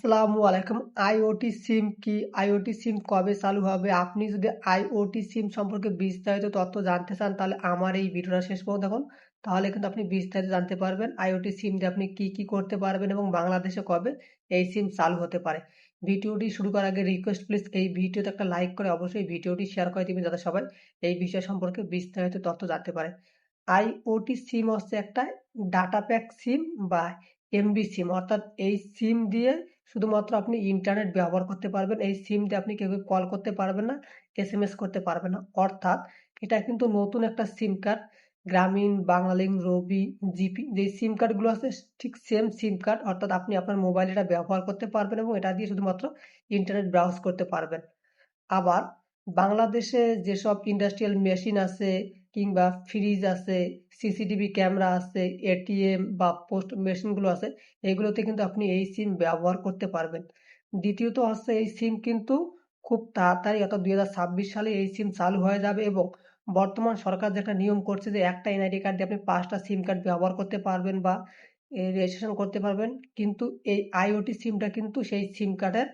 আসসালামু আলাইকুম। আইওটি সিম কি? আইওটি সিম কবে চালু হবে? আপনি যদি আইওটি সিম সম্পর্কে বিস্তারিত তথ্য জানতে চান তাহলে আমার এই ভিডিওটা শেষ পর্যন্ত দেখুন। তাহলে কিন্তু আপনি বিস্তারিত জানতে পারবেন। আইওটি সিম দিয়ে আপনি কি করতে পারবেন এবং বাংলাদেশে কবে এই সিম চালু হতে পারে। ভিডিওটি শুরু করার আগে রিকোয়েস্ট প্লিজ এই ভিডিওতে একটা লাইক করে অবশ্যই ভিডিওটি শেয়ার করে দিবেন যাতে সবাই এই বিষয় সম্পর্কে বিস্তারিত তথ্য জানতে পারে। আইওটি সিম হচ্ছে একটা ডাটা প্যাক সিম বা এমবি সিম, অর্থাৎ এই সিম দিয়ে শুধুমাত্র আপনি ইন্টারনেট ব্যবহার করতে পারবেন। এই সিম দিয়ে আপনি কেউ কল করতে পারবেন না, এসএমএস করতে পারবেন না। অর্থাৎ এটা কিন্তু নতুন একটা সিম কার্ড। গ্রামীণ, বাংলালিংক, রবি, জিপি যে সিম কার্ডগুলো আছে ঠিক সেম সিম কার্ড, অর্থাৎ আপনি আপনার মোবাইলে এটা ব্যবহার করতে পারবেন এবং এটা দিয়ে শুধুমাত্র ইন্টারনেট ব্রাউজ করতে পারবেন। আবার বাংলাদেশে যেসব ইন্ডাস্ট্রিয়াল মেশিন আছে কিংবা ফ্রিজ আছে, সিসিটিভি ক্যামেরা আছে, এটিএম বা পোস্ট মেশিনগুলো আছে, এগুলোতে কিন্তু আপনি এই সিম ব্যবহার করতে পারবেন। দ্বিতীয়ত হচ্ছে এই সিম কিন্তু খুব তাড়াতাড়ি অর্থাৎ 2026 সালে এই সিম চালু হয়ে যাবে এবং বর্তমান সরকার যে একটা নিয়ম করছে যে একটা এনআইডি কার্ড দিয়ে আপনি 5টা সিম কার্ড ব্যবহার করতে পারবেন বা রেজিস্ট্রেশন করতে পারবেন। কিন্তু এই আইওটি সিমটা কিন্তু সেই সিম কার্ডের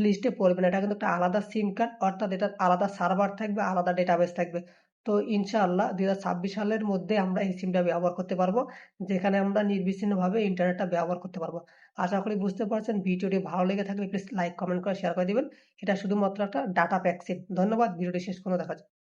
লিস্টে পড়বে না। এটা কিন্তু একটা আলাদা সিম কার্ড, অর্থাৎ এটার আলাদা সার্ভার থাকবে, আলাদা ডেটাবেস থাকবে। তো ইনশাআল্লাহ 2026 সালের মধ্যে আমরা এই সিমটা ব্যবহার করতে পারবো, যেখানে আমরা নির্বিচ্ছিন্নভাবে ইন্টারনেটটা ব্যবহার করতে পারবো। আশা করি বুঝতে পারছেন। ভিডিওটি ভালো লেগে থাকলে প্লিজ লাইক, কমেন্ট করে শেয়ার করে দিবেন। এটা শুধুমাত্র একটা ডাটা প্যাক সিম। ধন্যবাদ। ভিডিওটি শেষ পর্যন্ত দেখার জন্য।